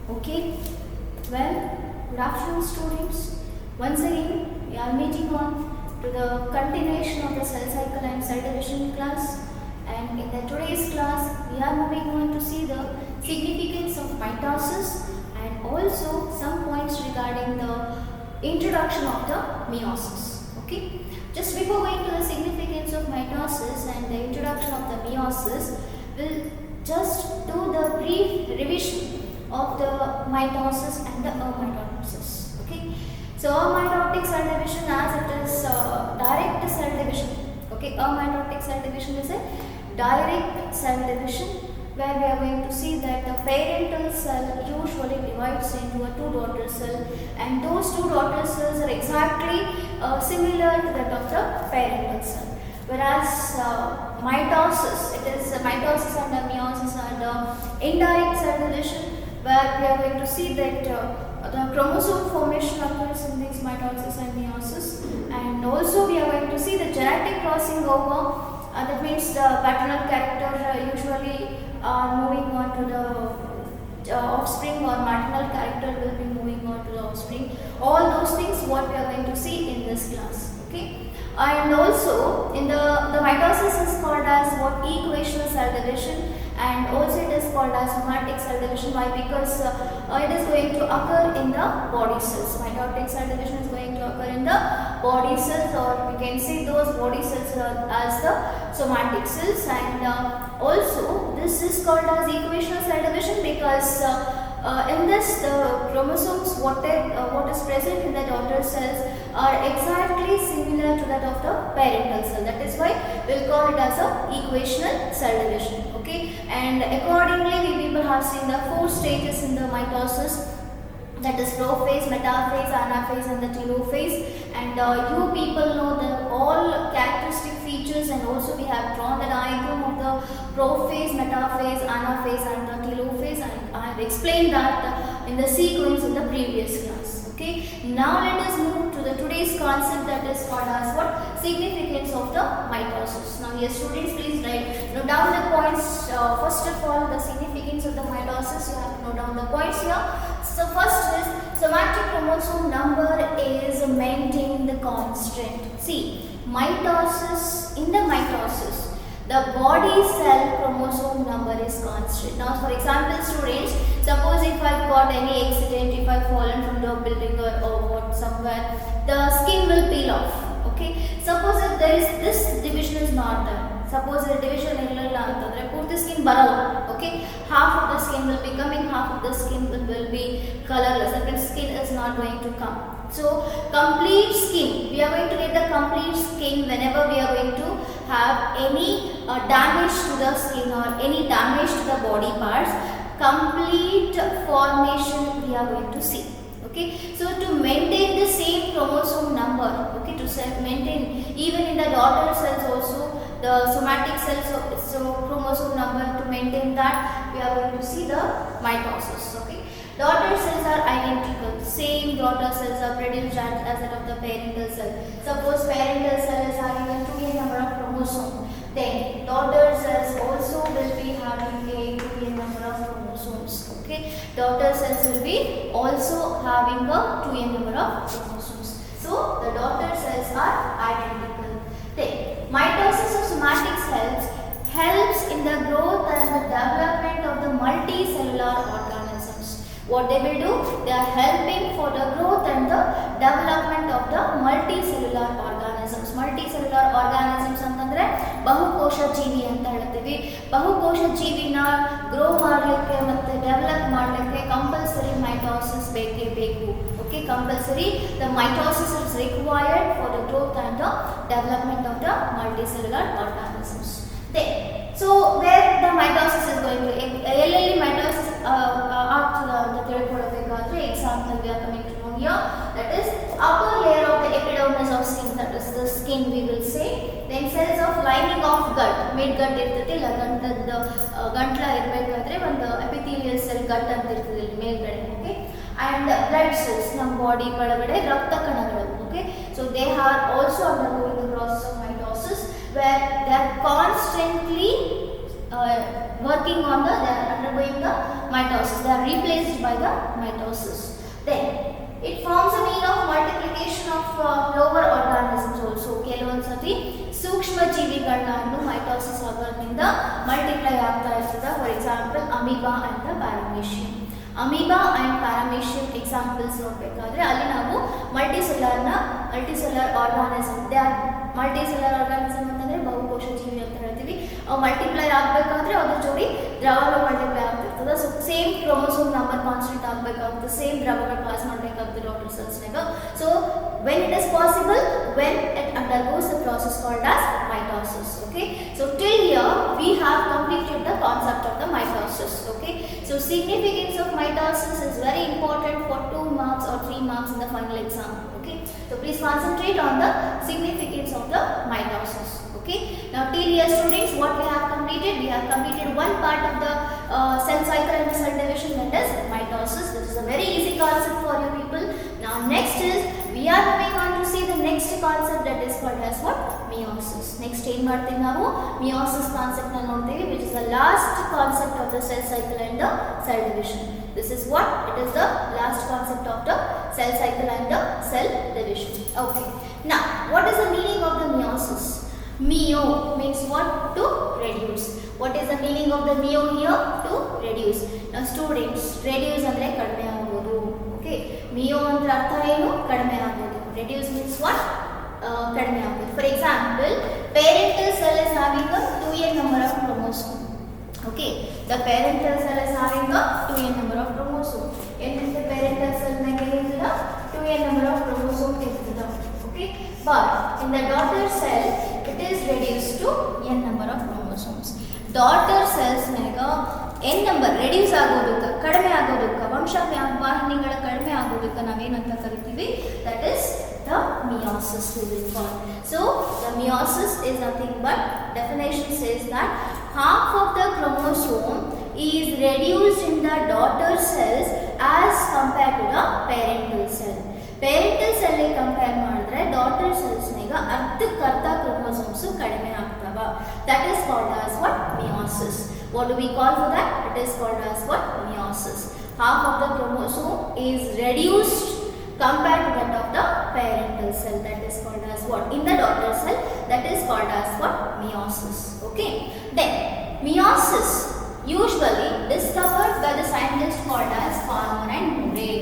Okay, well, good afternoon students. Once again, we are meeting on to the continuation of the cell cycle and cell division class. And in the today's class, we are moving on to see the significance of mitosis and also some points regarding the introduction of the meiosis. Okay, just before going to the significance of mitosis and the introduction of the meiosis, we'll just do the brief revision of the mitosis and the amitosis. Okay, so amitotic cell division, as it is direct cell division. Okay, amitotic cell division is a direct cell division where we are going to see that the parental cell usually divides into a two daughter cell, and those two daughter cells are exactly similar to that of the parental cell. Whereas mitosis, it is mitosis and meiosis are the indirect cell division, where we are going to see that the chromosome formation occurs in these mitosis and meiosis, and also we are going to see the genetic crossing over. That means the paternal character usually are moving on to the offspring, or maternal character will be moving on to the offspring. All those things what we are going to see in this class. Okay, and also in the mitosis is called as what equational cell division, and also it is called as somatic cell division. Why? Because it is going to occur in the body cells. Mitotic cell division is going to occur in the body cells, or we can see those body cells as the somatic cells. And also this is called as equational cell division because in this the chromosomes what is present in the daughter cells are exactly similar to that of the parental cell. That is why we will call it as a equational cell division. Okay, and accordingly we people have seen the four stages in the mitosis, that is prophase, metaphase, anaphase and the telophase. And you people know the all characteristic features, and also we have drawn the diagram of the prophase, metaphase, anaphase and the telophase, and I have explained that in the sequence in the previous class. Okay, now let us move to the today's concept, that is called as what? Significance of the mitosis. Now here students, please write down the points. First of all, the significance of the mitosis, you have to note down the points here. So first is somatic chromosome number is maintained constant. See, mitosis, in the mitosis, the body cell chromosome number is constant. Now for example students, suppose if I got any accident, if I fallen from the building or what somewhere, the skin will peel off. Okay, suppose if there is this division is not done. Suppose the division put the skin barrel. Okay, half of the skin will be coming, half of the skin will be colorless. That skin is not going to come. So complete skin, we are going to get the complete skin whenever we are going to have any damage to the skin or any damage to the body parts. Complete formation we are going to see. Okay, so to maintain the same chromosome number, okay, to maintain even in the daughter cells also the somatic cells, so chromosome number, to maintain that we are going to see the mitosis. Okay, daughter cells are identical, same daughter cells are produced as that of the parental cell. Suppose parental cell is having a 2n number of chromosomes, then daughter cells also will be having a 2n number of chromosomes. Okay, daughter cells will be also having a 2n number of chromosomes. So the daughter cells are identical. Then mitosis of somatic cells helps in the growth and the development of the multicellular organisms. What they will do? They are helping for the growth and the development of the multicellular organisms. Multicellular organisms ಅಂತಂದ್ರೆ ಬಹುಕೋಶ ಜೀವಿ ಅಂತ ಹೇಳ್ತೀವಿ. ಬಹುಕೋಶ ಜೀವಿನ grow ಮಾಡಲಿಕ್ಕೆ ಮತ್ತೆ develop ಮಾಡಲಿಕ್ಕೆ compulsory mitosis ಬೇಕೇ ಬೇಕು. Okay, compulsory the mitosis is required for the growth and the development of the multicellular organisms. Then, so where the mitosis is going to, ಎಲ್ಲೆಲ್ಲಿ mitosis ಆಗ್ತದೆ ಅಂತ ತಿಳ್ಕೊಳ್ಳಬೇಕಾದ್ರೆ example we are coming to know here, that is upper layer of the epidermis of skin, that is the skin we will say. Then cells of lining of gut, mid gut ಇರ್ತೈತಿಲ್ಲ, ಗಂಟದ ಗಂಟ್ಲ ಇರಬೇಕಾದ್ರೆ ಒಂದು epithelial cell gut ಅಂತ ಇರ್ತದೆ ಮೇಲ್ಗಡೆ. Okay, and blood cells, ನಮ್ಮ body ಒಳಗಡೆ ರಕ್ತ ಕಣಗಳು. Okay, so they are also undergoing the process of mitosis, where they are constantly working on the, they are undergoing the mitosis, they are replaced by the mitosis. Then it forms a mean of multiplication of lower organisms also. ಕೆಲವೊಂದು ಸತಿ ಸೂಕ್ಷ್ಮ ಜೀವಿಗಳನ್ನು mitosis ಆಗೋದ್ರಿಂದ multiply ಆಗ್ತಾ ಇರ್ತದೆ. For example amoeba and paramecium. Amoeba and paramecium examples ನೋಡಬೇಕಾದ್ರೆ ಅಲ್ಲಿ ನಾವು multicellular organism. They are multicellular organism ಅಂತಂದರೆ ಬಹುಕೋಶ ಜೀವಿ ಅಂತ ಹೇಳ್ತೀವಿ. ಅವು ಮಲ್ಟಿಪ್ಲೈ ಆಗಬೇಕಾದ್ರೆ ಅದ್ರ ಜೋಡಿ ದ್ರವಗಳು ಮಲ್ಟಿಪ್ಲೈ ಆಗ್ತಿರ್ತದೆ. So same chromosome number constant ಆಗಬೇಕಾಗುತ್ತೆ, ಸೇಮ್ ದ್ರವಗಳು ಪಾಸ್ ಮಾಡಬೇಕಾಗುತ್ತೆ ಡಾಟರ್ ಸೆಲ್ಸ್ನಾಗ. So when it is possible, when it undergoes the process called as mitosis. Okay, so till here we have completed the concept of the mitosis. Okay, so significance of mitosis is very important for 2 marks or 3 marks in the final exam. Okay, so please concentrate on the significance of the mitosis. Okay, now till here students, what we have completed? We have completed one part of the cell cycle and cell division, that is mitosis. This is a very easy concept for you people. Now next is we are moving on to see the next concept, that is called as what? Meiosis. Next ಏನು ಮಾಡ್ತೀವಿ ನಾವು meiosis concept ನ ನೋಡ್ತೀವಿ, which is the last concept of the cell cycle and the cell division. This is what? It is the last concept of the cell cycle and the cell division. Okay, now what is the meaning of the meiosis? Meo means what? To reduce. What is the meaning of the meo here? To reduce. Now students, reduce ಅಂದ್ರೆ ಕಡಿಮೆ ಆಗೋದು. Okay, meo ಅಂದ್ರೆ ಅರ್ಥ ಏನು? ಕಡಿಮೆ ಆಗೋದು. Reduce means what? ಕಡಿಮೆ ಆಗೋದು. For example, parental cell is having a 2n number of chromosome. Okay, the parental cell is having a 2n number of chromosome. ಏನಂತೆ parental cell ನಾಗ ಏನಿಲ್ಲ 2n number of chromosome ಇರ್ತದ. Okay, but in the daughter cell it is reduced to n number of chromosomes. Daughter cells ನಾಗ n number reduce ಆಗೋದಕ್ಕೆ, ಕಡಿಮೆ ಆಗೋದಕ್ಕೆ, ವಂಶವಾಹಿನಿಗಳ ಕಡಿಮೆ ಆಗೋದಕ್ಕೆ ನಾವೇನಂತ ಕರಿತೀವಿ? That is the meiosis we will call. So the meiosis is nothing but, definition says that half of the chromosome is reduced in the daughter cells as compared to the parental cell. Parental cell ಗೆ compare ಮಾಡಿದ್ರೆ daughter cells ನಾಗ ಅರ್ಧಕ್ಕರ್ಧ chromosomes ಕಡಿಮೆ ಆಗ್ತವ. That is called as what? Meiosis. What do we call for that? It is called as what? Meiosis. Half of the chromosome is reduced compared to that of the parental cell. That is called as what? In the daughter cell, that is called as what? Meiosis. Okay, then meiosis usually discovered by the scientist called as Farmer and Murray,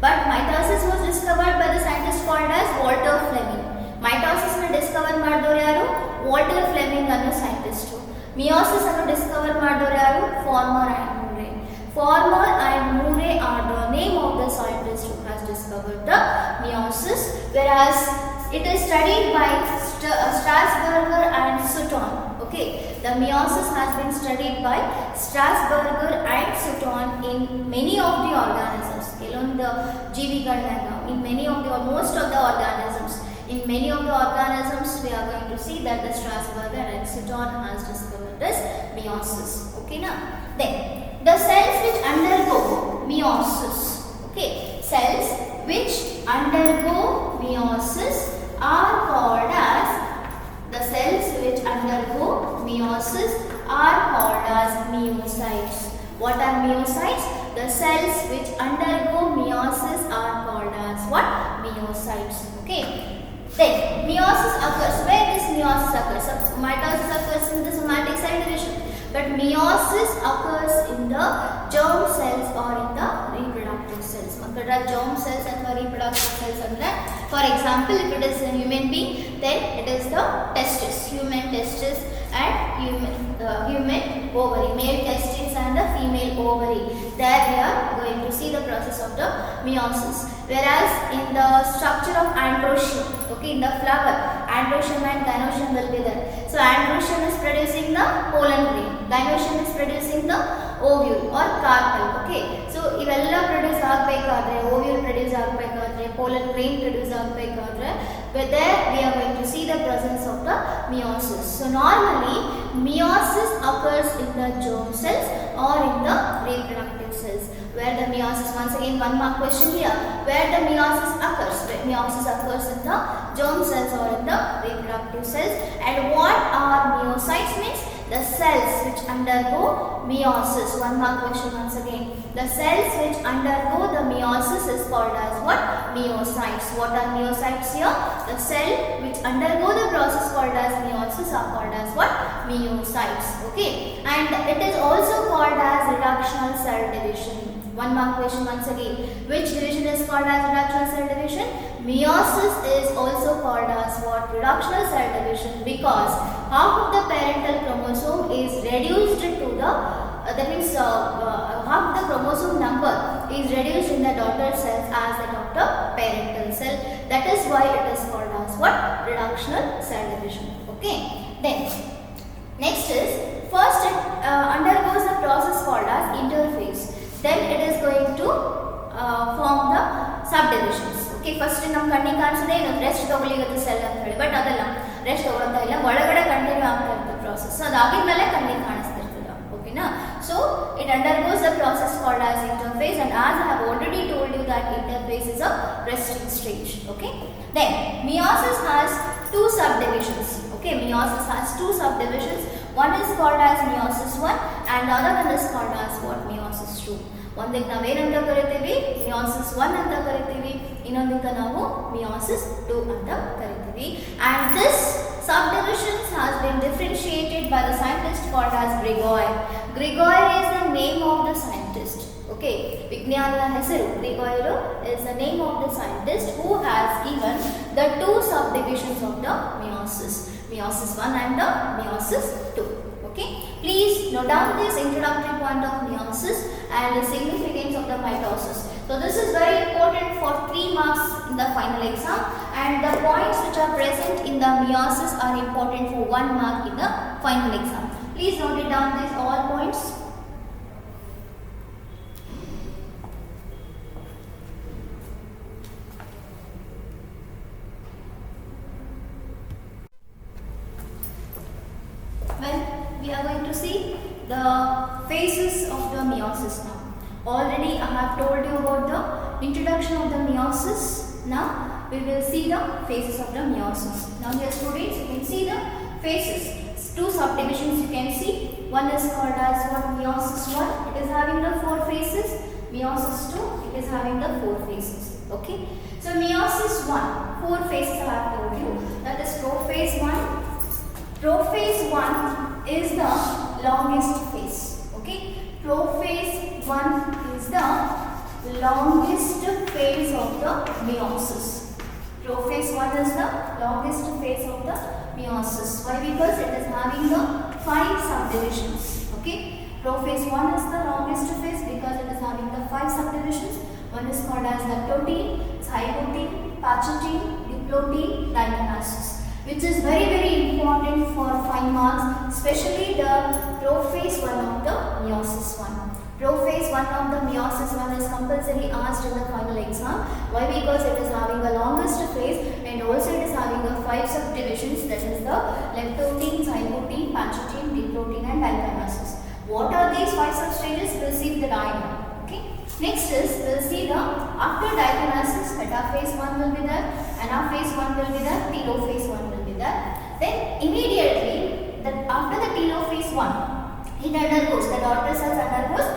but mitosis was discovered by the scientist called as Walter Fleming. Mitosis na discover ಮಾಡಿದವರು ಯಾರು? Walter Fleming ಅನ್ನೋ scientist. Meiosis ಅನ್ನು discover ಮಾಡಿದವರು ಯಾರು? Farmer and Murray. Farmer and Murray are the name of the scientist who has discovered the meiosis, whereas it is studied by Strasburger and Sutton. Okay, the meiosis has been studied by Strasburger and Sutton in many of the organisms. ಕೆಲವೊಂದು ಜೀವಿಗಳನ್ನಾಗ, in many of the, most of the organisms, in many of the organisms we are going to see that the Strasburger and Sutton has discovered this meiosis. Okay, now then the cells which undergo meiosis, okay, cells which undergo meiosis are called as, the cells which undergo meiosis are called as meiocytes. What are meiocytes? The cells which undergo meiosis are called as what? Meiocytes. Okay, then meiosis occurs. Where this meiosis occurs? Mitosis occurs in the somatic cell division, but meiosis occurs in the germ cells or in the reproductive cells. Makadra germ cells and the reproductive cells andre, for example, if it is a human being, then it is the testis, human testis and human ovary, male testis and the female ovary. There we are going to see the process of the meiosis. Whereas in the structure of androecium, okay, in the flower, androecium and gynoecium will be there. So androecium is producing the pollen grain, gynoecium is producing the ovule or carpel. Okay, so ಇವೆಲ್ಲ produce ಆಗಬೇಕಾದ್ರೆ, ovule produce ಆಗಬೇಕಾದ್ರೆ, pollen grain produce ಆಗಬೇಕಾದ್ರೆ, there we are going to see the presence of the meiosis. So normally meiosis occurs in the germ cells or in the reproductive cells. Where the meiosis, once again one mark question here, where the meiosis occurs? Meiosis occurs in the germ cells or in the reproductive cells. And what are meiocytes means? the cells which undergo meiosis. 1 mark question once again. The cells which undergo the meiosis is called as what? Myocytes. What are myocytes here? The cell which undergo the process called as meiosis are called as what? Myocytes. Okay. And it is also called as reductional cell division. 1 mark question once again. Which division is called as reductional cell division? Meiosis is also called as what? Reductional cell division, because half of the parental chromosome is reduced to the that means half the chromosome number is reduced in the daughter cells as that of the parental cell. That is why it is called as what? Reductional cell division. Okay. Then next is, first it undergoes the process called as interphase. Then it is going to form the subdivisions. Okay, first ನಮ್ಮ ಕಣ್ಣಿಗೆ ಕಾಣಿಸೋದೇ rest ತಗೊಳ್ಳಿಗುತ್ತೆ cell ಅಂತ ಹೇಳಿ, but ಅದೆಲ್ಲ rest ತಗೊಳ್ತಾ ಇಲ್ಲ, ಒಳಗಡೆ continue ಆಗ್ತಾ ಇರುತ್ತೆ ಪ್ರಾಸೆಸ್. ಸೊ ಅದಾಗಿದ್ಮೇಲೆ ಕಣ್ಣಿಗೆ ಕಾಣಿಸ್ತಿರ್ತದೆ. ಓಕೆನಾ? So it undergoes the process called as interface, and as I have already told you that interface is a resting stage. Okay, then meiosis has two subdivisions. Okay, meiosis has two subdivisions. One is called as meiosis 1 and the other one is called as what? Meiosis 2. ಒಂದಕ್ಕೆ ನಾವು ಏನಂತ ಕರಿತೀವಿ? meiosis 1 ಅಂತ ಕರಿತೀವಿ, ಇನ್ನೊಂದಕ್ಕೆ ನಾವು meiosis 2 ಅಂತ ಕರಿತೀವಿ. And this subdivisions has been differentiated by the scientist called as Gregoire. Gregoire is the name of the scientist. Okay, ವಿಜ್ಞಾನಿಯ ಹೆಸರು Gregoire is the name of the scientist who has given the two subdivisions of the meiosis, meiosis 1 and the meiosis 2. Okay, please note down this introductory point of meiosis and the significance of the mitosis. So this is very important for 3 marks in the final exam, and the points which are present in the meiosis are important for 1 mark in the final exam. Please note it down, these all points. Well, we are going to see the phases of the meiosis now. Already I have told you about the introduction of the meiosis. Now we will see the phases of the meiosis. Now dear students, you can see the phases. Two subdivisions you can see. One is called as what? Meiosis 1. It is having the 4 phases. Meiosis 2. It is having the 4 phases. Okay. So meiosis 1, 4 phases I have told you. That is prophase 1. Prophase 1 is the longest phase. Okay, prophase 1 is the longest phase of the meiosis. Prophase 1 is the longest phase of the meiosis. Why? Because it is having the 5 subdivisions. Okay, prophase 1 is the longest phase because it is having the 5 subdivisions. One is called as the lactotine, zygotine, pachytene, diplotin, dichanasis, which is very important for 5 marks, especially the prophase 1 of the meiosis 1. Prophase 1 of the meiosis 1 is compulsory asked in the final exam. Why? Because it is having the longest phase and also it is having the 5 subdivisions, that is the lactotine, zygotine, pachytene, diplotin and dichanasis. What are these 5 substages? We will see the diagram. Okay. Next is, we will see the after dichanasis, metaphase 1 will be there, anaphase 1 will be there, telophase 1 will be there. Then immediately, after the telophase 1, it undergoes, the daughter cells undergoes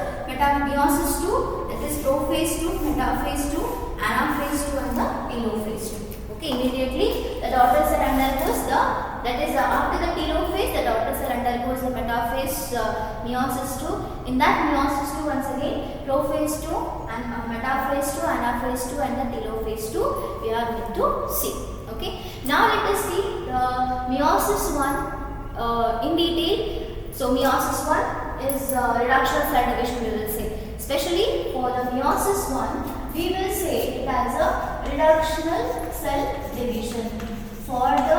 meiosis 2, that is prophase 2, metaphase 2, anaphase 2 and the telophase 2. Okay, immediately the daughter cell undergoes the, that is after the telophase, the daughter cell undergoes the metaphase meiosis 2. In that meiosis 2, once again, prophase 2 and metaphase 2, anaphase 2 and the telophase 2 we are going to see. Okay, now let us see the meiosis 1 in detail. So meiosis 1 is reductional cell division, we will say. Especially for the meiosis 1, we will say it as a reductional cell division. For the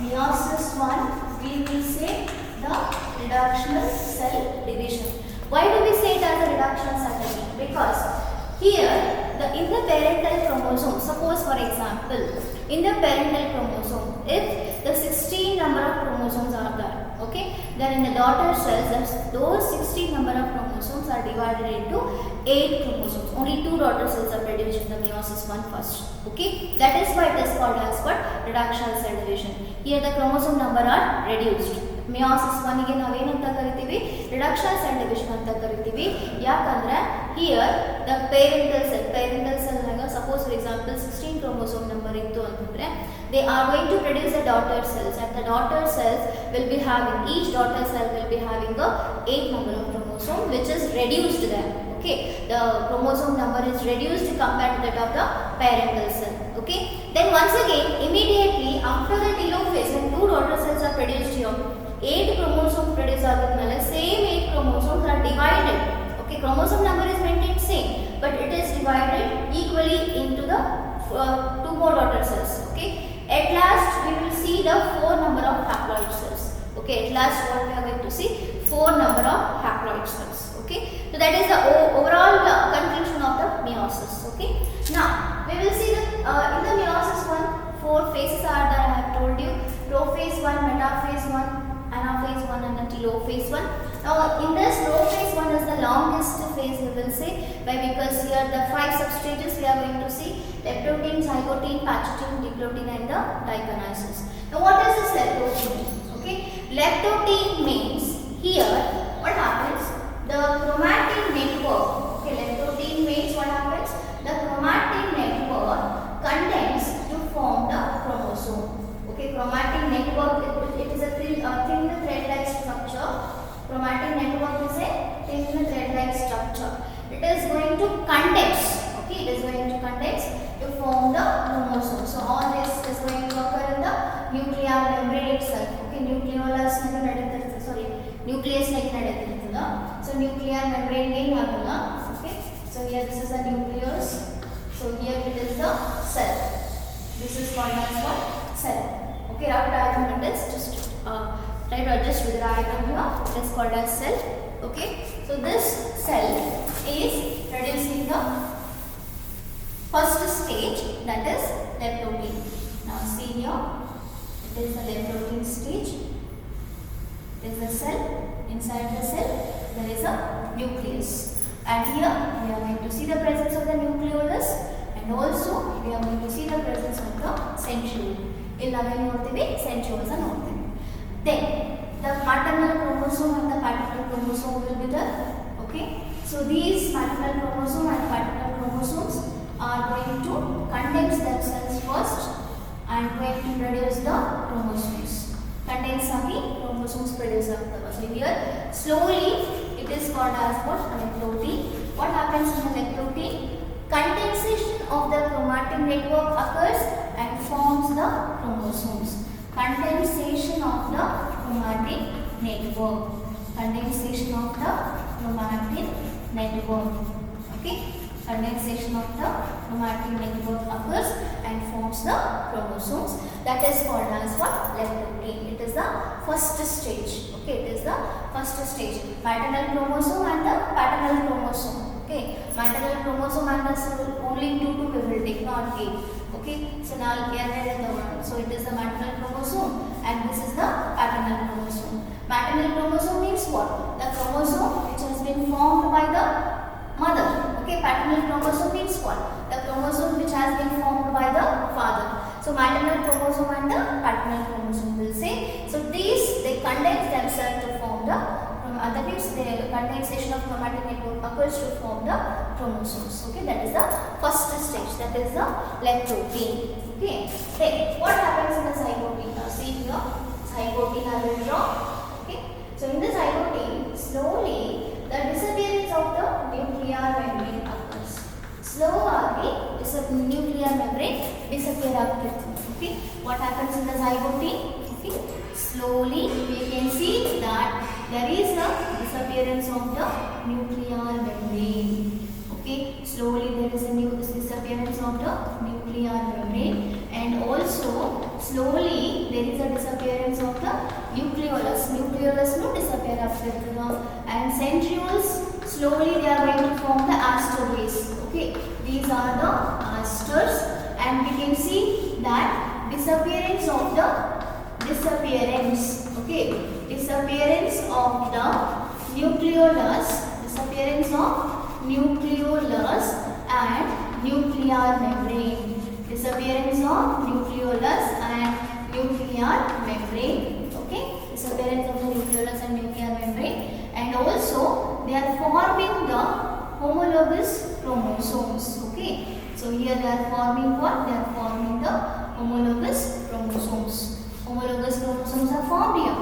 meiosis 1, we will say the reductional cell division. Why do we say it as a reductional cell division? Because here, in the parental chromosome, suppose for example, in the parental chromosome, if the 16 number of chromosomes are there, okay, then in the daughter cells, those 16 number of chromosomes are divided into 8 chromosomes. Only 2 daughter cells are produced in the meiosis 1 first. Okay, that is why it is called as what? Reductional cell division. Here the chromosome number are reduced. ಮಿಯಾಸಿಸ್ 1 ಗೆ ನಾವೇನಂತ ಕರಿತೀವಿ, reduction cell division ಅಂತ ಕರಿತೀವಿ. ಯಾಕಂದ್ರೆ here the parental cell ನಾಗ suppose for example 16 chromosome number ಇತ್ತು ಅಂತಂದ್ರೆ they are going to produce the daughter cells, and the daughter cells will be having, each daughter cell will be having a 8 number of chromosome which is reduced there. Okay, the chromosome number is reduced compared to that of the parental cell. Okay, then once again immediately after the telophase, when 2 daughter cells are produced here, 8 chromosomes produce adadmele same 8 chromosomes are divided. Okay, chromosome number is maintained same, but it is divided equally into the 2 more daughter cells. Okay, at last we will see the 4 number of haploid cells. Okay, at last what we are going to see, 4 number of haploid cells. Okay, so that is the overall conclusion of the meiosis. Okay, now we will see that in the meiosis 1, 4 phases are there. I have told you, prophase 1, metaphase 1, anaphase 1 and the telophase 1. Now in this prophase 1 is the longest phase, we will say, why, because here the 5 substages we are going to see: leptoprotene, zygote, pachytene, diplotin and the digonosis. Now what is this leptoprotene? Okay, leptoprotene means here what happens, the chromatin network. Okay, leptoprotene means what happens, the chromatin network contains to form the chromosome. Okay, chromatin network, it is a thin thread-like structure. Chromatin network is a thin thread-like structure. It is going to condense. Okay, it is going to condense to form the chromosome. So all this is going to occur in the nuclear membrane itself. Okay, nucleolus nucleus ನಡೆಯುತ್ತಿರುತ್ತದೆ. So nuclear membrane ಏನಾಗಲ್ಲ. Okay, so here this is the nucleus. So here it is the cell. This is called as what? Cell. Okay, rough diagram is just try to adjust with the diagram here. It is called as cell. Okay, so this cell is producing the first stage, that is leptoprotene. Now see here, it is the leptoprotene stage. It is the cell. Inside the cell there is a nucleus, and here we are going to see the presence of the nucleolus, and also we are going to see the presence of the centriole. ಇಲ್ಲಿ ನಾವೇನು ನೋಡ್ತೀವಿ, centrioles ಅನ್ನು ನೋಡ್ತೀವಿ. Then the maternal chromosome and the paternal chromosome will be there. Okay, so these maternal chromosome and paternal chromosomes are going to condense themselves first and going to produce the chromosomes. Condense agi chromosomes produce agtava. So here slowly it is called as what? Leptoprotene. What happens in the leptoprotene? Condensation of the chromatin network occurs and forms the chromosomes. Condensation of the chromatin network. Condensation of the chromatin network. Okay, condensation of the chromatin network occurs and forms the chromosomes. That is called as what? Leptoprotene. It is the first stage. Okay, it is the first stage. Maternal chromosome and the paternal chromosome. Okay, maternal chromosome and the only 2 we will take, not 8. Okay, so now here is the one. So it is the maternal chromosome and this is the paternal chromosome. Maternal chromosome means what? The chromosome which has been formed by the mother. Okay, paternal chromosome means what? The chromosome which has been formed by the father. So maternal chromosome and the paternal chromosome will say. So these, they condense themselves to form the, that means the condensation of chromatin network occurs to form the chromosomes. Okay, that is the first stage. That is the leptoprotene. Okay, then what happens in the zygote? Now see here, zygote I will draw. Okay, so in the zygote, slowly the disappearance of the nuclear membrane occurs. Slowly nuclear membrane disappear ಆಗ್ತಿರ್ತದೆ. Okay, what happens in the zygote? Okay, slowly we can see that there is a disappearance of the nuclear membrane. Okay, slowly there is a disappearance of the nuclear membrane, and also slowly there is a disappearance of the nucleolus. Nucleolus no disappear ಆಗ್ತಿರ್ತದೆ, and centrioles slowly they are going to form the aster base. Okay, these are the asters, and we can see that disappearance of the disappearance of the nucleolus and nuclear membrane. Disappearance of nucleolus and nuclear membrane. Okay, is the parents of the nucleolus and nuclear membrane, and also they are forming the homologous chromosomes. Okay, so here they are forming what? They are forming the homologous chromosomes. Homologous chromosomes are formed here.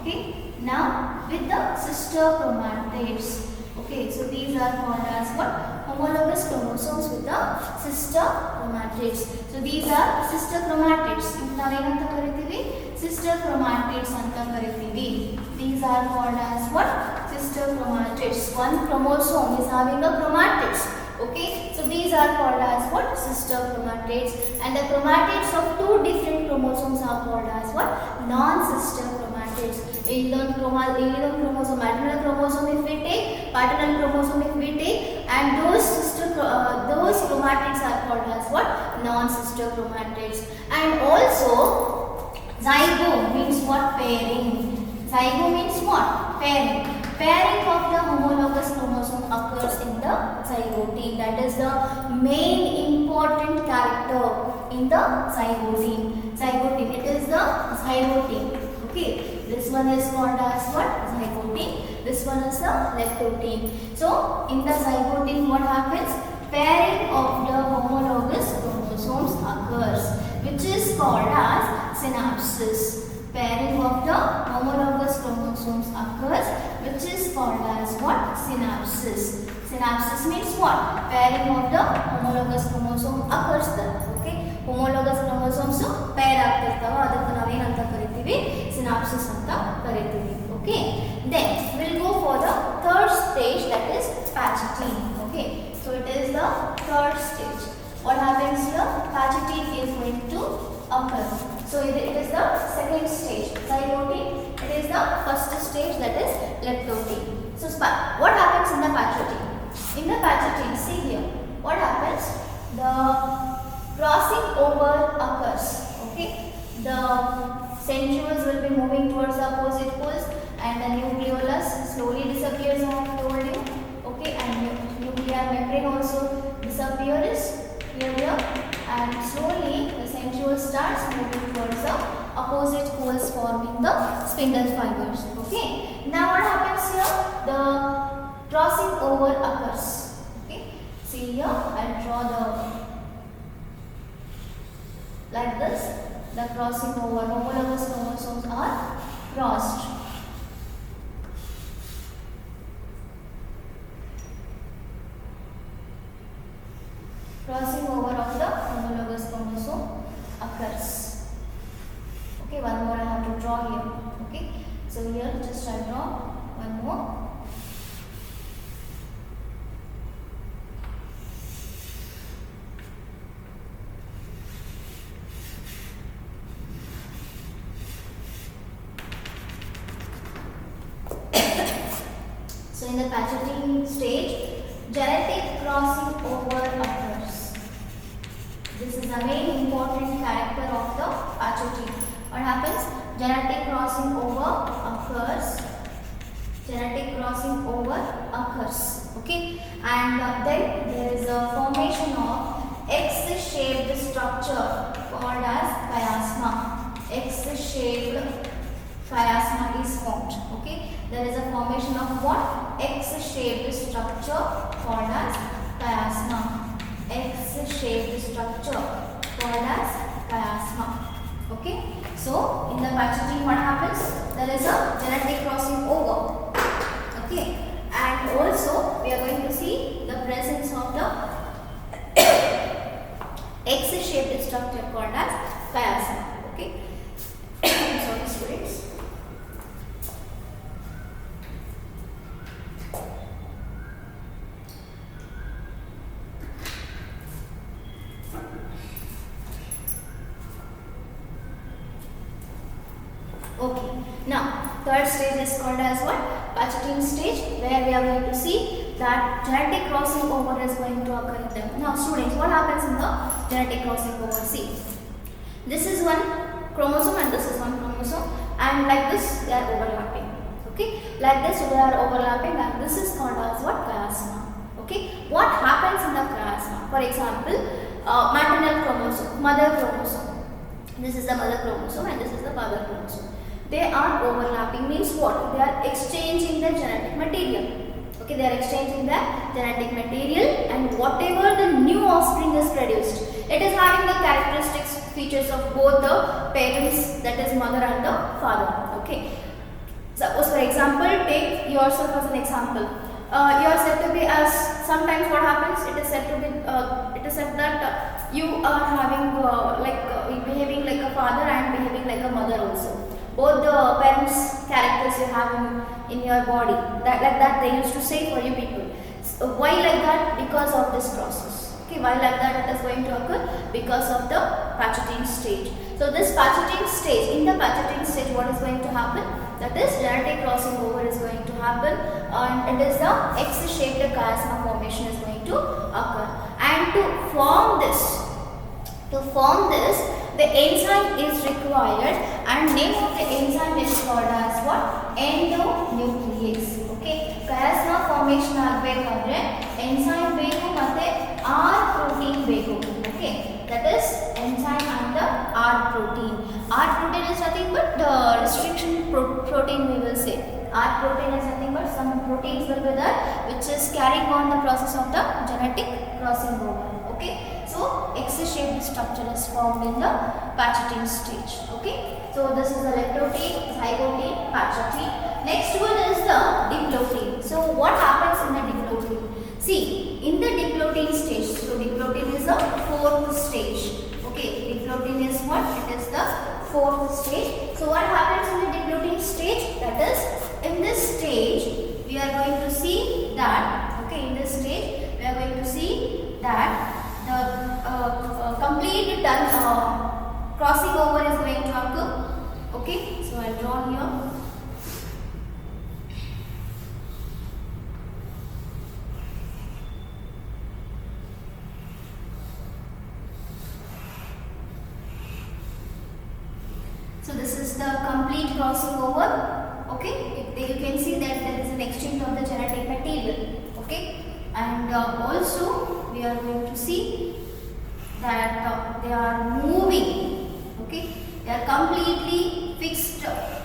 Okay, now with the sister chromatids. Okay, so these are called as what? Homologous chromosomes with the sister chromatids. So these are sister chromatids. Navenanta karitivi? Sister chromatids anta karitivi. These are called as what? Sister chromatids. One chromosome is having a chromatids. Okay, so these are called as what? Sister chromatids. And the chromatids of two different chromosomes are called as what? Non-sister chromatids. Chromosome, maternal chromosome if we take, paternal chromosome if we take, and those chromatids are called as what? Non-sister chromatids. And also zygote means what? Pairing. Zygote means what? Pairing. Pairing of the homologous chromosome occurs in the zygote. That is the main important character in the zygote. Zygote. It is the zygote. Okay. This one is called as what? Zygote. This one is the leptote. So in the zygote, what happens? Pairing of the homologous chromosomes occurs, which is called as synapsis. Pairing of the homologous chromosomes occurs, which is called as what? Synapsis. Synapsis means what? Pairing of the homologous chromosome occurs there. Okay, homologous chromosomes pair ಆಗ್ತಿರ್ತಾವ, ಅದಕ್ಕೆ ನಾವೇನಂತ ಕರಿತೀವಿ? Synapsis ಅಂತ ಕರಿತೀವಿ. Okay, then we'll go for the third stage, that is Pagetin. Okay, so it is the third stage. What happens here? Pagetin is going to occur. So it is the second stage. Zygote, it is the first stage, that is leptote. So what happens in the Pagetin? In the Pagetin, see here, what happens? The crossing over occurs. Okay, the centrioles will be moving towards the opposite poles, and the nucleolus slowly disappears, I have told you. Okay, and nuclear membrane also disappears here, and slowly the centriole starts moving towards the opposite poles, forming the spindle fibers. Okay, now what happens here? The crossing over occurs. Okay, see here, I'll draw the like this. The crossing over, homologous chromosomes are crossed. Crossing over of the homologous chromosome occurs. Okay, one more I have to draw here. Okay, so here just I draw one more. So in the Pagetin stage, genetic crossing over occurs. This is the main important character of the Pagetin. What happens? Genetic crossing over occurs. Genetic crossing over occurs. Okay, and then there is a formation of X-shaped structure called as chiasma. X-shaped chiasma is formed. Okay, there is a formation of what? X-shaped structure called as chiasma. X-shaped structure called as chiasma. Okay, so in the Pagetin, what happens? There is a genetic crossing over. Okay, and also we are going to see the presence of the X-shaped structure called as chiasma. Okay, sorry students. Okay, now third stage is called as what? Pagetin stage, where we are going to see that genetic crossing over is going to occur in them. Now students, what happens in the genetic crossing over? See, this is one chromosome and this is one chromosome, and like this they are overlapping. Okay, like this they are overlapping, and this is called as what? Chiasma. Okay, what happens in the chiasma? For example, maternal chromosome, mother chromosome. This is the mother chromosome and this is the father chromosome. They are overlapping means what? They are exchanging the genetic material. Okay, they are exchanging the genetic material, and whatever the new offspring is produced, it is having the characteristics, features of both the parents, that is mother and the father. Okay. Suppose for example, take yourself as an example. You are said to be as, sometimes what happens, it is said to be, it is said that you are having behaving like a father and behaving like a mother also. Both the parents' characters you have in your body, that like that they used to say for you people. So why like that? Because of this process. Okay, why like that it is going to occur? Because of the patchoting stage. So this patchoting stage, in the patchoting stage, what is going to happen? That is, genetic crossing over is going to happen, and it is the X-shaped chiasma formation is going to occur. And to form this, the enzyme is required, and name of the enzyme is called as what? Endonuclease. Okay, chiasma formation ಆಗಬೇಕಾದ್ರೆ enzyme ಬೇಕು ಮತ್ತೆ R protein ಬೇಕು. Okay, that is enzyme and the R protein. R protein is nothing but the restriction protein, we will say. R protein is nothing but some proteins will be there which is carrying on the process of the genetic crossing over. Okay, so X-shaped structure is formed in the patchoting stage. Okay, so this is the leptotene, zygotene, patchoting. Next one is the diplotene. So what happens in the diplotene? See, in the diplotene stage, so diplotene is the fourth stage. Okay, diplotene is what? It is the fourth stage. So what happens in the diplotene stage? That is, in this stage we are going to see that, okay, in this stage we are going to see that the complete crossing over is going to occur. Okay, so I'll draw here. So this is the complete crossing over. Okay, you can see that there is an exchange of the genetic material. Okay, and also we are going to see that they are moving. Okay, they are completely fixed,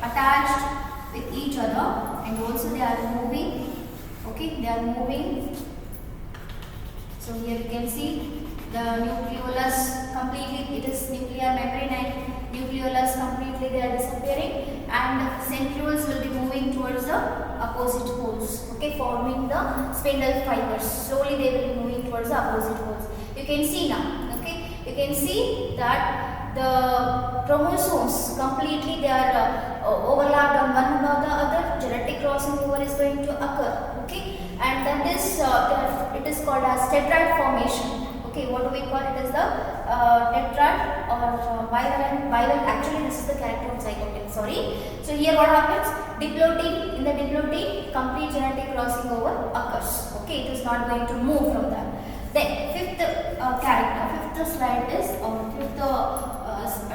attached with each other, and also they are moving. Okay, they are moving. So here you can see the nucleolus completely, it is nuclear membrane and nucleolus completely they are disappearing, and centrioles will be moving towards the opposite poles. Okay, forming the spindle fibers. Slowly they will be moving towards the opposite poles. You can see now. Okay, you can see that the chromosomes completely they are overlapped on one another. The other genetic crossing over is going to occur. Okay, and then this it is called as tetrad formation. Okay, what do we call it? As the tetrad or bivalent. Actually, this is the character of zygote. Sorry. So here what happens? Diplotene, in the diplotene, complete genetic crossing over occurs. Okay, it is not going to move from that. Then fifth character, fifth slide is, or fifth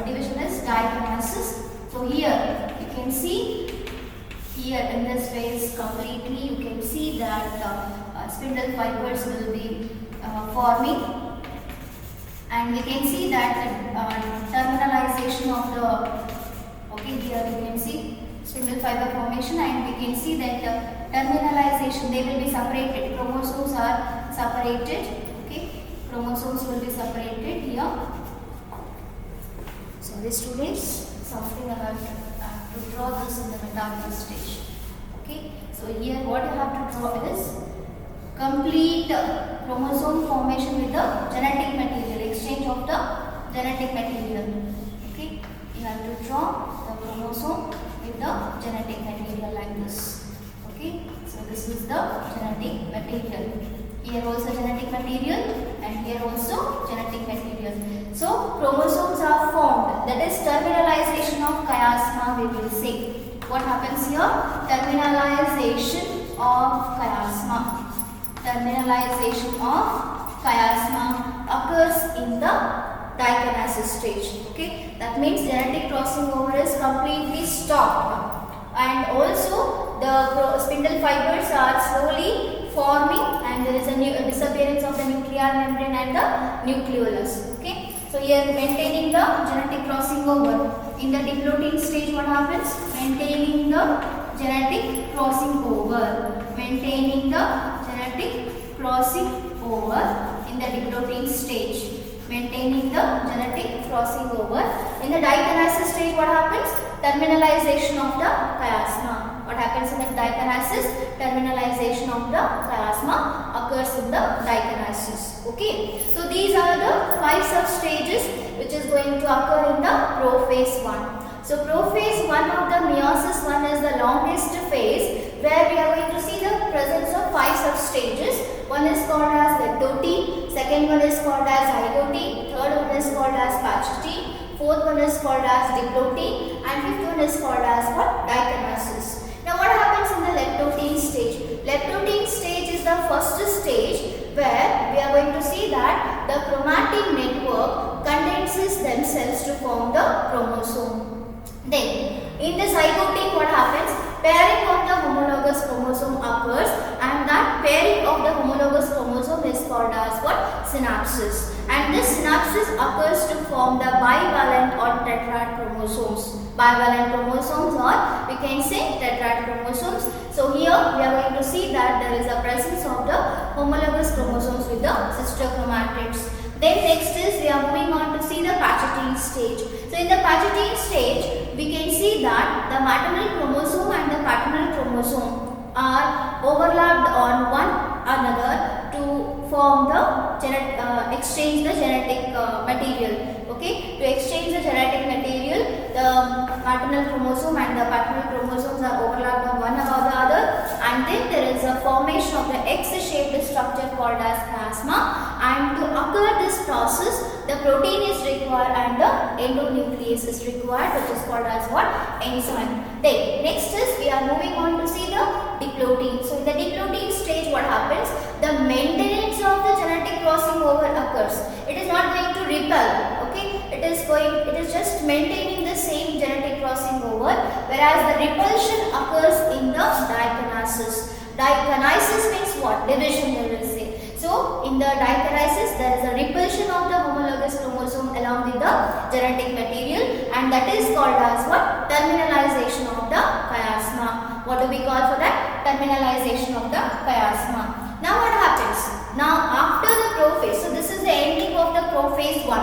division is diagnosis. So here you can see, here in this phase completely you can see that spindle fibers will be forming, and we can see that terminalization of the, okay, here you can see spindle fiber formation, and we can see that terminalization, they will be separated. Chromosomes are separated. Okay, chromosomes will be separated here. Sorry students, something I have to draw this in the metabolite stage. Okay, so here what you have to draw is complete chromosome formation with the genetic material, exchange of the genetic material. Okay, you have to draw the chromosome with the genetic material like this. Okay, so this is the genetic material. Here also genetic material, and here also genetic material. So chromosomes are formed, that is terminalization of chiasma, we will say. What happens here? Terminalization of chiasma. Terminalization of chiasma occurs in the dikinesis stage. Okay, that means genetic crossing over is completely stopped, and also the spindle fibers are slowly forming, and there is a disappearance of the nuclear membrane and the nucleolus. Okay, so here maintaining the genetic crossing over. in the diploid stage what happens? Maintaining the genetic crossing over. Maintaining the genetic crossing over in the diploid stage. Maintaining the genetic crossing over. In the dikinesis stage what happens? Terminalization of the chiasma. What happens in the dikinesis? Terminalization of the chiasma occurs in the dikinesis. Okay. So these are the 5 sub-stages which is going to occur in the prophase 1. So prophase 1 of the meiosis 1 is the longest phase where we are going to see the presence of 5 sub-stages. One is called as leptote, second one is called as zygote, third one is called as pachyote, fourth one is called as diplote, and fifth one is called as what? Dikinesis. Now what happens in the leptote stage? Leptote stage is the first stage where we are going to see that the chromatin network condenses themselves to form the chromosome. Then in the zygote what happens? Pairing of the homologous chromosome occurs, and that pairing of the homologous chromosome is called as what? Synapsis. And this synapsis occurs to form the bivalent or tetrad chromosomes. Bivalent chromosomes, or we can say tetrad chromosomes. So here we are going to see that there is a presence of the homologous chromosomes with the sister chromatids. Then next is we are moving on to see the pachyote stage. So in the pachyote stage we can see that the maternal chromosome and the paternal chromosome are overlapped on one another to form the exchange the genetic material. Okay, to exchange the genetic material, the maternal chromosome and the paternal chromosomes are overlapped on one above the other, and then there is a formation of the X-shaped structure called as chiasma, and to occur this process the protein is required and the endonuclease is required, which is called as what? Enzyme. Then next is we are moving on to see the diploid. So in the diploid stage what happens? The maintenance of the genetic crossing over occurs. It is not going to repel. Okay, it is just maintaining the same genetic crossing over, whereas the repulsion occurs in the dikinesis. Dikinesis means what? Division, we will say. So in the dikinesis there is a repulsion of the homologous chromosome along with the genetic material, and that is called as what? Terminalization of the chiasma. What do we call for that? Terminalization of the chiasma. Now what happens? Now after the prophase, so this is the ending of the prophase 1.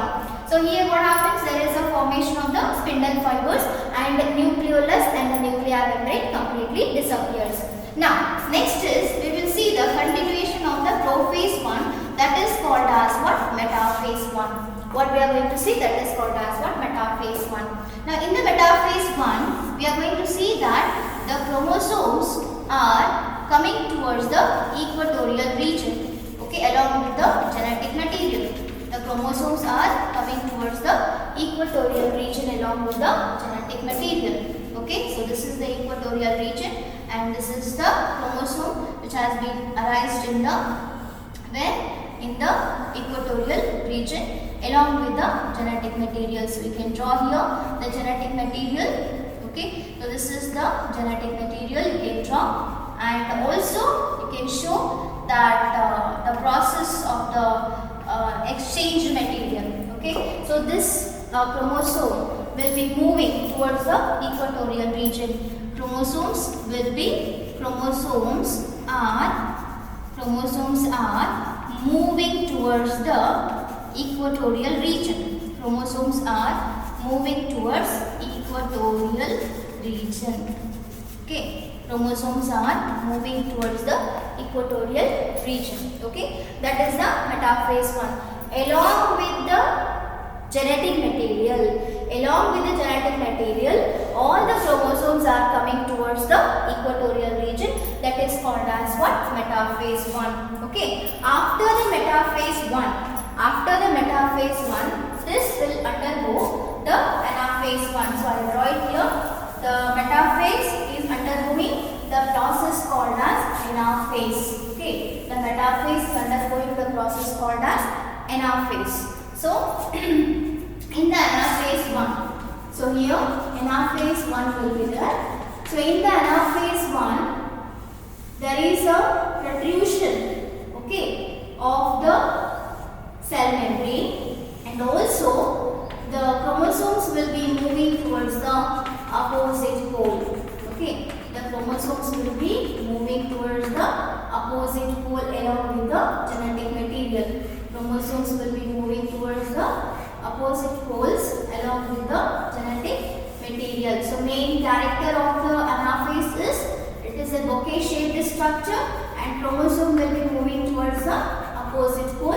So here what happens? There is a formation of the spindle fibers, and the nucleolus and the nuclear membrane completely disappears. Now next is we will see the continuation of the prophase 1, that is called as what? Metaphase 1. What we are going to see, that is called as what? Metaphase 1. Now in the metaphase 1 we are going to see that the chromosomes are coming towards the equatorial region, okay, along with the genetic material. The chromosomes are coming towards the equatorial region along with the genetic material. Okay, so this is the equatorial region, and this is the chromosome which has been arranged in the in the equatorial region along with the genetic material. So we can draw here the genetic material. Okay, so this is the genetic material you can draw, and also you can show that the process of the exchange material. Okay, so this chromosome will be moving towards the equatorial region. Chromosomes are moving towards the equatorial region. Chromosomes are moving towards equatorial region. Okay, chromosomes are moving towards the equatorial region. Okay, that is the metaphase 1. Along with the genetic material, all the chromosomes are coming towards the equatorial region. That is called as what? Metaphase 1. Okay, after the metaphase 1, this will undergo the anaphase 1. So I will draw it here. The metaphase is undergoing the process called as anaphase. Okay, the metaphase is undergoing the process called as anaphase. So in the anaphase 1, so here anaphase 1 will be there. So in the anaphase 1, there is a protrusion, okay, of the cell membrane, and also the chromosome chromosomes will be moving towards the opposite pole. Okay, the chromosomes will be moving towards the opposite pole along with the genetic material. Chromosomes will be moving towards the opposite poles along with the genetic material. So main character of the anaphase is it is a bouquet shaped structure and chromosome will be moving towards the opposite pole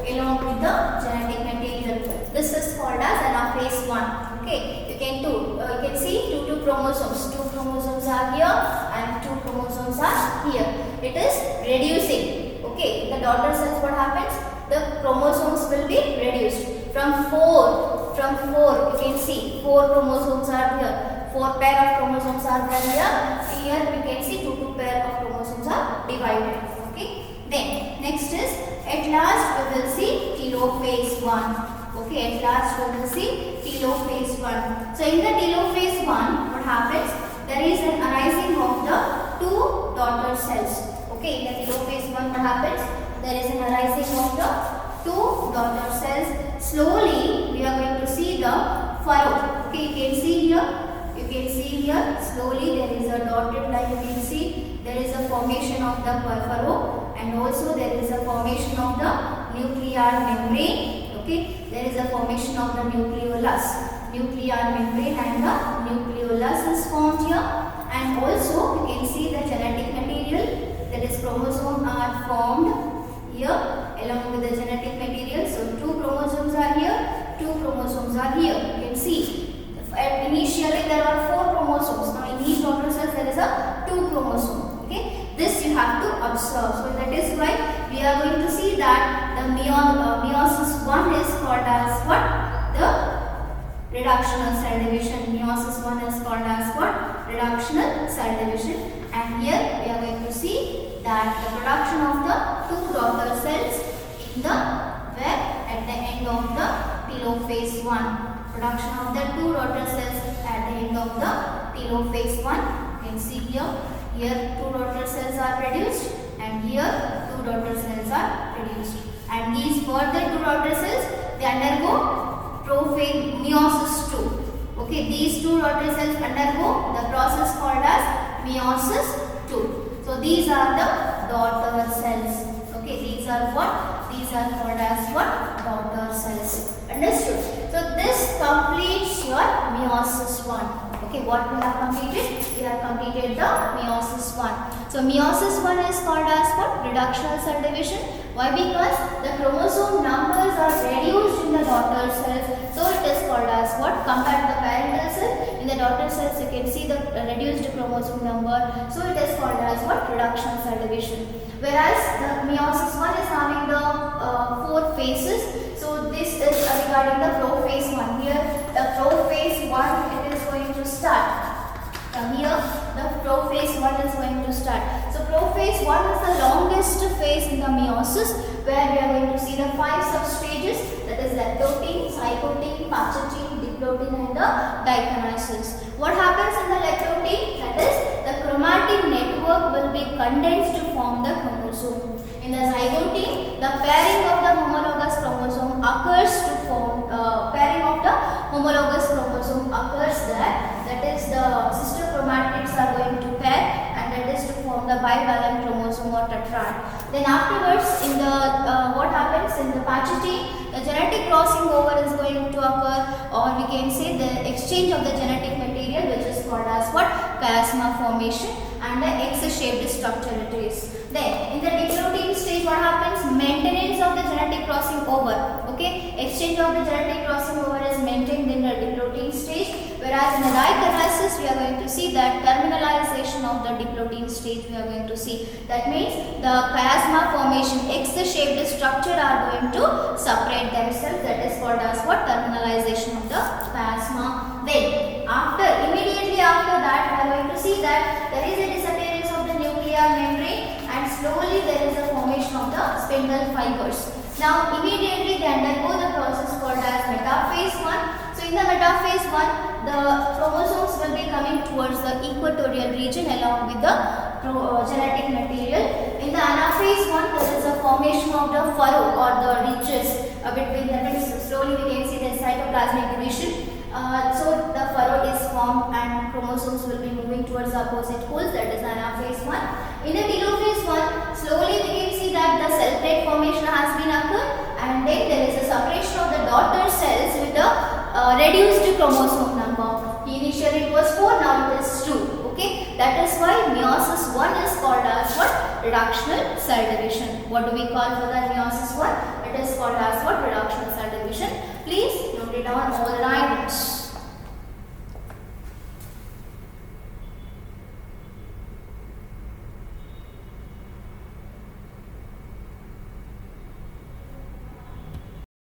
along with the genetic material. This is called as anaphase 1. Okay, you can see two chromosomes. Two chromosomes are here and two chromosomes are here. It is reducing. Okay, in the daughter cells what happens? The chromosomes will be reduced from 4. You can see 4 chromosomes are here. 4 pair of chromosomes are here. Here we can see 2 pair of chromosomes are divided. Okay. Then next is at last we will see telophase 1. Okay, at last we will see telophase 1. So in the telophase 1, what happens? There is an arising of the 2 daughter cells. Okay, in the telophase 1, what happens? There is an arising of the 2 daughter cells. Slowly we are going to see the furrow. Okay, you can see here. Slowly there is a dotted line. You can see there is a formation of the furrow and also there is a formation of the nuclear membrane. Okay, there is a formation of the nucleolus. Nuclear membrane and the nucleolus is formed here. And also you can see the genetic material, that is chromosome, are formed here along with the genetic material. So 2 chromosomes are here, 2 chromosomes are here. You can see initially there are 4 chromosomes. Now in each daughter cells there is a 2 chromosome. Okay, this you have to observe. So that is why we are going to see that the meiosis 1 is called as what? The reductional cell division. Meiosis 1 is called as what? Reductional cell division. And here we are going to see that the production of the 2 daughter cells in the web at the end of the telophase 1. Production of the 2 daughter cells at the end of the telophase 1. You can see here 2 daughter cells are produced and here 2 daughter cells are produced. And these further 2 daughter cells, they undergo prophase meiosis 2. Okay, these 2 daughter cells undergo the process called as meiosis 2. So these are the daughter cells. Okay, these are what? These are called as what? Daughter cells. Understood? So this completes your meiosis 1. Okay, what we have completed? We have completed the meiosis 1. So meiosis 1 is called as what? Reductional cell division. Why? Because the chromosome numbers are reduced in the daughter cells. So it is called as what? Compared to the parental cell, in the daughter cells you can see the reduced chromosome number. So it is called as what? Reduction cell division. Whereas the meiosis 1 is having the 4 phases. So this is regarding the prophase 1. Here the prophase 1 it is going to start. Here the prophase 1 is going to start. So prophase 1 is the longest phase in the meiosis, where we are going to see the 5 substages, that is lactotin, zygotin, pachytin, diplotin and the dichonysis. What happens in the lactotin? That is the chromatin network will be condensed to form the chromosome. In the zygotin, the pairing of the homologous chromosome occurs to form pairing of the homologous chromosome occurs there. That is the sister chromatids are going to pair and that is to form the bivalent chromosome or tetrad. Then afterwards in the what happens in the pachytin, the genetic crossing over is going to occur, or we can say the exchange of the genetic material, which is called as what? Chiasma formation, and the X-shaped structure it is. Then in the diplotin stage what happens? Maintenance of the genetic crossing over. Okay, exchange of the genetic crossing over is maintained in the diplotin stage, whereas in the dichonysis we are going to see that terminalization of the diplotin stage we are going to see. That means the chiasma formation, X-shaped structure are going to separate themselves. That is called as what? Terminalization of the chiasma. Then immediately after that we are going to see that there is a disappearance of the nuclear membrane and slowly there is a formation of the spindle fibers. Now immediately they undergo the process called as metaphase 1. So in the metaphase 1, the chromosomes will be coming towards the equatorial region along with the genetic material. In the anaphase 1, there is a formation of the furrow or the ridges between the slowly we can see the cytoplasmic division. So the furrow is formed and chromosomes will be moving towards the opposite poles. That is anaphase 1. In the telophase 1, slowly we can see that the cell plate formation has been occurred, and then there is a separation of the daughter cells with the reduced chromosome number. Initially it was 4, now it is 2. Okay, that is why meiosis 1 is called as what? Reductional cell division. What do we call for the meiosis 1?